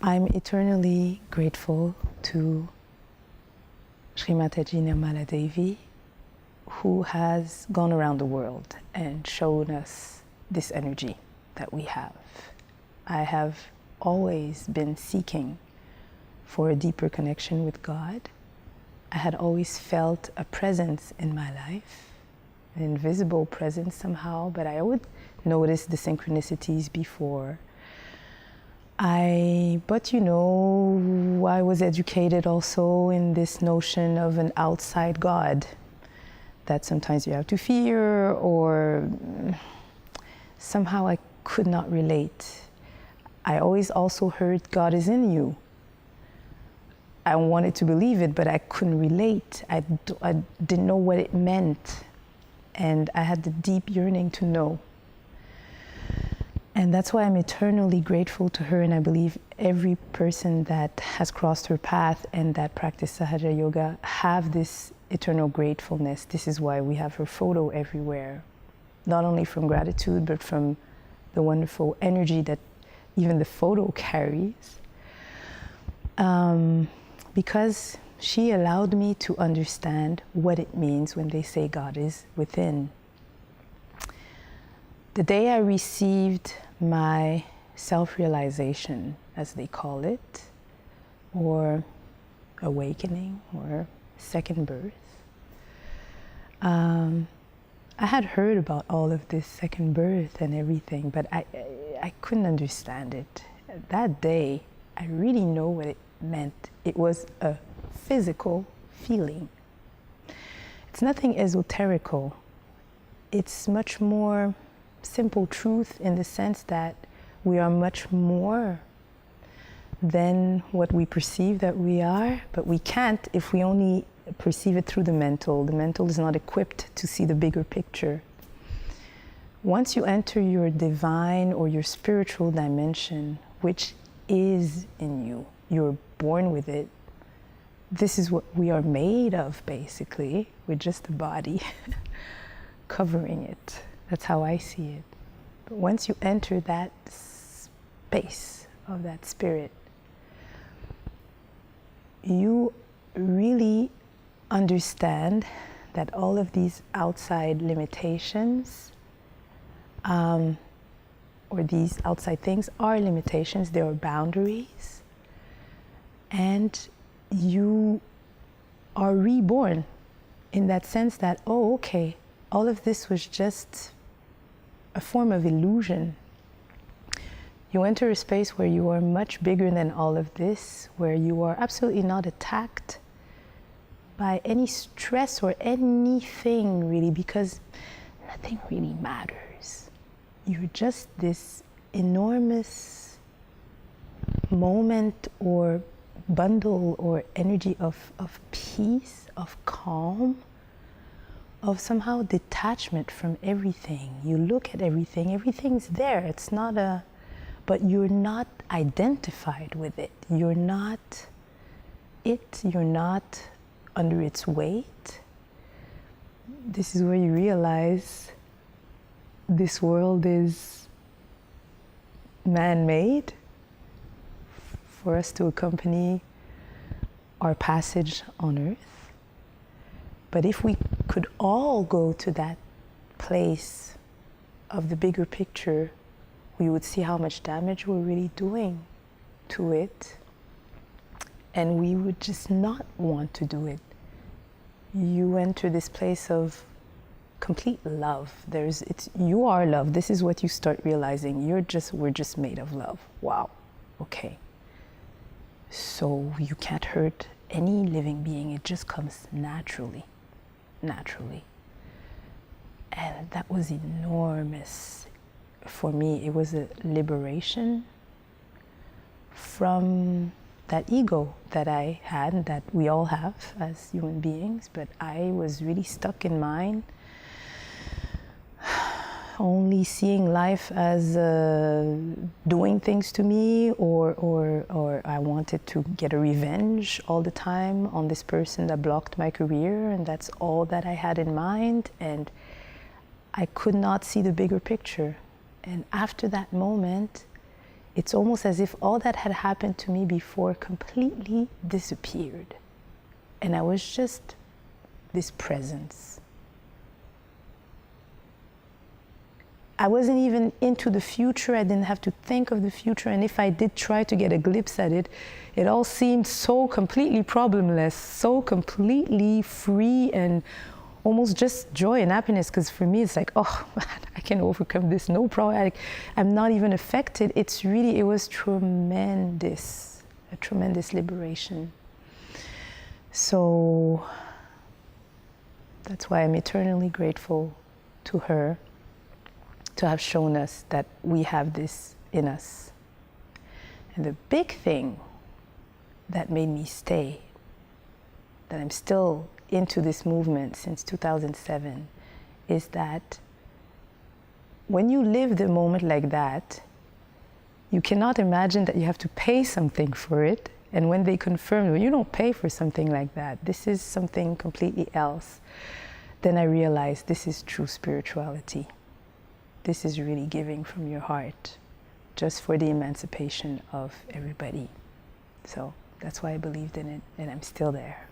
I'm eternally grateful to Sri Mataji Nirmala Devi, who has gone around the world and shown us this energy that we have. I have always been seeking for a deeper connection with God. I had always felt a presence in my life, an invisible presence somehow, but I would notice the synchronicities before. But you know, I was educated also in this notion of an outside God that sometimes you have to fear, or somehow I could not relate. I always also heard God is in you. I wanted to believe it, but I couldn't relate. I didn't know what it meant. And I had the deep yearning to know. And that's why I'm eternally grateful to her, and I believe every person that has crossed her path and that practice Sahaja Yoga have this eternal gratefulness. This is why we have her photo everywhere, not only from gratitude, but from the wonderful energy that even the photo carries. Because she allowed me to understand what it means when they say God is within. The day I received my self-realization, as they call it, or awakening, or second birth, I had heard about all of this second birth and everything, but I couldn't understand it. That day, I really know what it meant. It was a physical feeling. It's nothing esoterical. It's much more simple truth in the sense that we are much more than what we perceive that we are, but we can't if we only perceive it through the mental. The mental is not equipped to see the bigger picture. Once you enter your divine or your spiritual dimension, which is in you, you're born with it. This is what we are made of, basically, with just the body covering it. That's how I see it. But once you enter that space of that spirit, you really understand that all of these outside limitations or these outside things are limitations, they are boundaries, and you are reborn in that sense that, oh, okay, all of this was just a form of illusion. You enter a space where you are much bigger than all of this, where you are absolutely not attacked by any stress or anything really, because nothing really matters. You're just this enormous moment or bundle or energy of peace, of calm, of somehow detachment from everything. You look at everything, everything's there. It's not but you're not identified with it. You're not you're not under its weight. This is where you realize this world is man-made for us to accompany our passage on earth. But if we could all go to that place of the bigger picture, we would see how much damage we're really doing to it, and we would just not want to do it. You enter this place of complete love. You are love. This is what you start realizing. We're just made of love. Wow. Okay. So you can't hurt any living being. It just comes naturally. And that was enormous for me. It was a liberation from that ego that I had and that we all have as human beings, but I was really stuck in mine, only seeing life as doing things to me, or I wanted to get a revenge all the time on this person that blocked my career, and that's all that I had in mind, and I could not see the bigger picture. And after that moment, it's almost as if all that had happened to me before completely disappeared. And I was just this presence. I wasn't even into the future. I didn't have to think of the future. And if I did try to get a glimpse at it, it all seemed so completely problemless, so completely free, and almost just joy and happiness. Because for me, it's like, oh, man, I can overcome this, no problem. I'm not even affected. It was tremendous, a tremendous liberation. So that's why I'm eternally grateful to her, to have shown us that we have this in us. And the big thing that made me stay, that I'm still into this movement since 2007, is that when you live the moment like that, you cannot imagine that you have to pay something for it. And when they confirm, well, you don't pay for something like that, this is something completely else, then I realized this is true spirituality. This is really giving from your heart, just for the emancipation of everybody. So that's why I believed in it, and I'm still there.